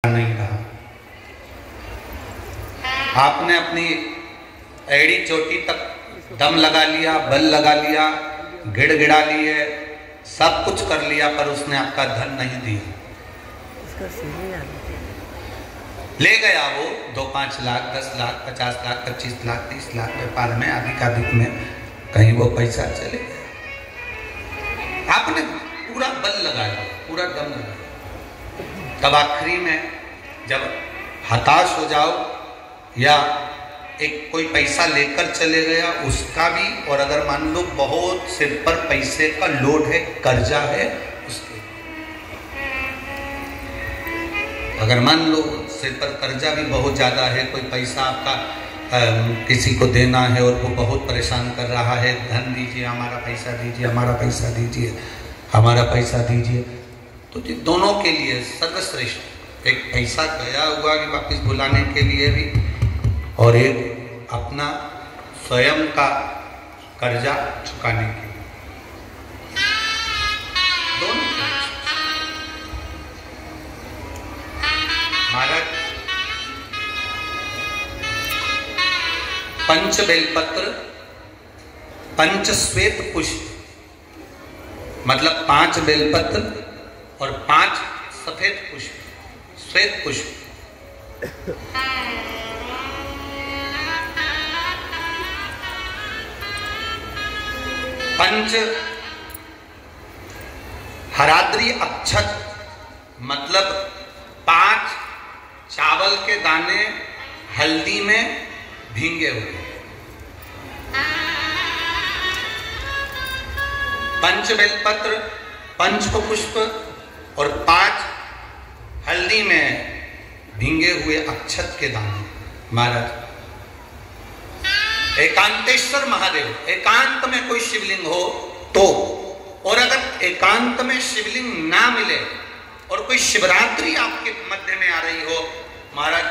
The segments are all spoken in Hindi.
नहीं रहा। आपने अपनी एड़ी चोटी तक दम लगा लिया, बल लगा लिया, गिड़गिड़ा लिए, सब कुछ कर लिया, पर उसने आपका धन नहीं दिया। ले गया वो 2-5 लाख, 10 लाख, 50 लाख, 25 लाख, 30 लाख व्यापार में, अधिकाधिक में कहीं वो पैसा चले गया। आपने पूरा बल लगाया, पूरा दम लगाया, तब आखिरी में जब हताश हो जाओ या एक कोई पैसा लेकर चले गया उसका भी, और अगर मान लो बहुत सिर पर पैसे का लोड है, कर्जा है उसके, अगर मान लो सिर पर कर्जा भी बहुत ज्यादा है, कोई पैसा आपका किसी को देना है और वो बहुत परेशान कर रहा है, धन दीजिए, हमारा पैसा दीजिए, हमारा पैसा दीजिए, हमारा पैसा दीजिए, तो दोनों के लिए सर्वश्रेष्ठ एक पैसा गया हुआ कि वापस बुलाने के लिए भी, और एक अपना स्वयं का कर्जा चुकाने के लिए, दोनों। महाराज पंच बेलपत्र, पंच श्वेत पुष्प, मतलब 5 बेलपत्र और 5 सफेद पुष्प, श्वेत पुष्प, पंच हराद्री अक्षत, मतलब 5 चावल के दाने हल्दी में भींगे हुए, पंच बेलपत्र, पंच पुष्प और 5 हल्दी में भींगे हुए अक्षत के दाने। महाराज एकांतेश्वर महादेव, एकांत में कोई शिवलिंग हो तो, और अगर एकांत में शिवलिंग ना मिले और कोई शिवरात्रि आपके मध्य में आ रही हो, महाराज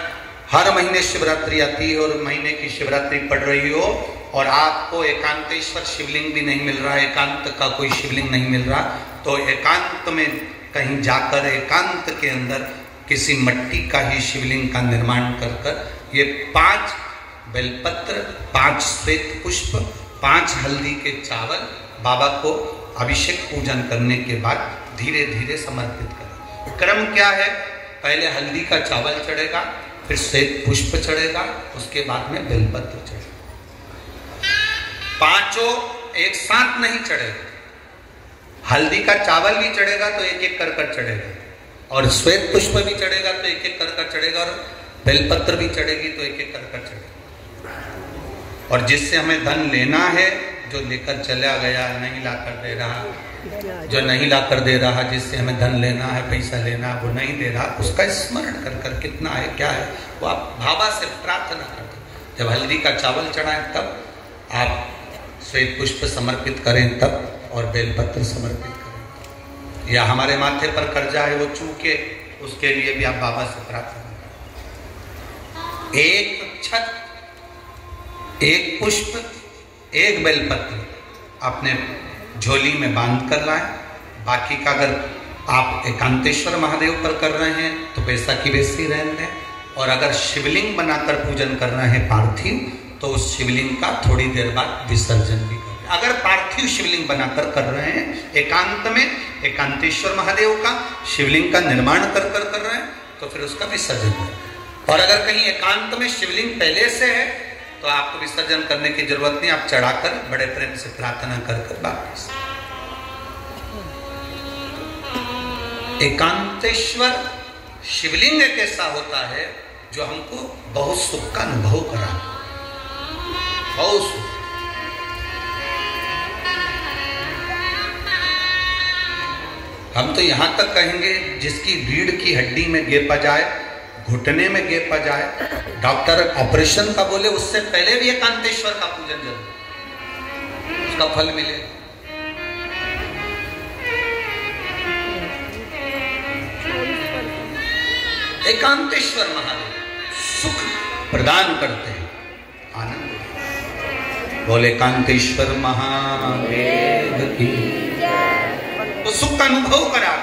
हर महीने शिवरात्रि आती है और महीने की शिवरात्रि पड़ रही हो और आपको एकांतेश्वर शिवलिंग भी नहीं मिल रहा, एकांत का कोई शिवलिंग नहीं मिल रहा, तो एकांत में कहीं जाकर एकांत के अंदर किसी मिट्टी का ही शिवलिंग का निर्माण कर ये 5 बेलपत्र, 5 श्वेत पुष्प, 5 हल्दी के चावल बाबा को अभिषेक पूजन करने के बाद धीरे धीरे समर्पित करें। क्रम क्या है? पहले हल्दी का चावल चढ़ेगा, फिर श्वेत पुष्प चढ़ेगा, उसके बाद में बेलपत्र चढ़ेगा। 5 एक साथ नहीं चढ़ेगा, हल्दी का चावल भी चढ़ेगा तो एक एक कर चढ़ेगा, और श्वेत पुष्प भी चढ़ेगा तो एक एक कर चढ़ेगा, और बेलपत्र भी चढ़ेगी तो एक एक कर चढ़ेगा। और जिससे हमें धन लेना है, जो लेकर चला गया, नहीं लाकर दे रहा, जो नहीं लाकर दे रहा, जिससे हमें धन लेना है, पैसा लेना, वो नहीं दे रहा, उसका स्मरण कर कर कितना है, क्या है, वो आप भावा से प्रार्थना करते। जब हल्दी का चावल चढ़ाएं तब आप श्वेत पुष्प समर्पित करें तब, और बेलपत्र समर्पित करें। या हमारे माथे पर कर्जा है वो चूके, उसके लिए भी आप बाबा से प्रार्थना करें। एक छत, एक पुष्प, एक बेलपत्र अपने झोली में बांध कर लाएं। बाकी का अगर आप एकांतेश्वर महादेव पर कर रहे हैं तो पैसा की वैसी रहने दें, और अगर शिवलिंग बनाकर पूजन कर रहे हैं पार्थिव, तो उस शिवलिंग का थोड़ी देर बाद विसर्जन भी करें। अगर पार्थिव शिवलिंग बनाकर कर रहे हैं एकांत में, एकांतेश्वर महादेव का शिवलिंग का निर्माण कर रहे हैं, तो फिर उसका विसर्जन करें। और अगर कहीं एकांत में शिवलिंग पहले से है तो आपको विसर्जन करने की जरूरत नहीं, आप चढ़ाकर बड़े प्रेम से प्रार्थना कर वापस। एकांतेश्वर शिवलिंग एक ऐसा होता है जो हमको बहुत सुख का अनुभव कराता, बहुत सुख। हम तो यहां तक कहेंगे जिसकी रीढ़ की हड्डी में गेप आ जाए, घुटने में गेप आ जाए, डॉक्टर ऑपरेशन का बोले, उससे पहले भी एकांतेश्वर का पूजन जरूर, उसका फल मिले। एकांतेश्वर महादेव सुख प्रदान करते हैं, आनंद। बोले एकांतेश्वर महादेव की, तो सुख का अनुभव करा।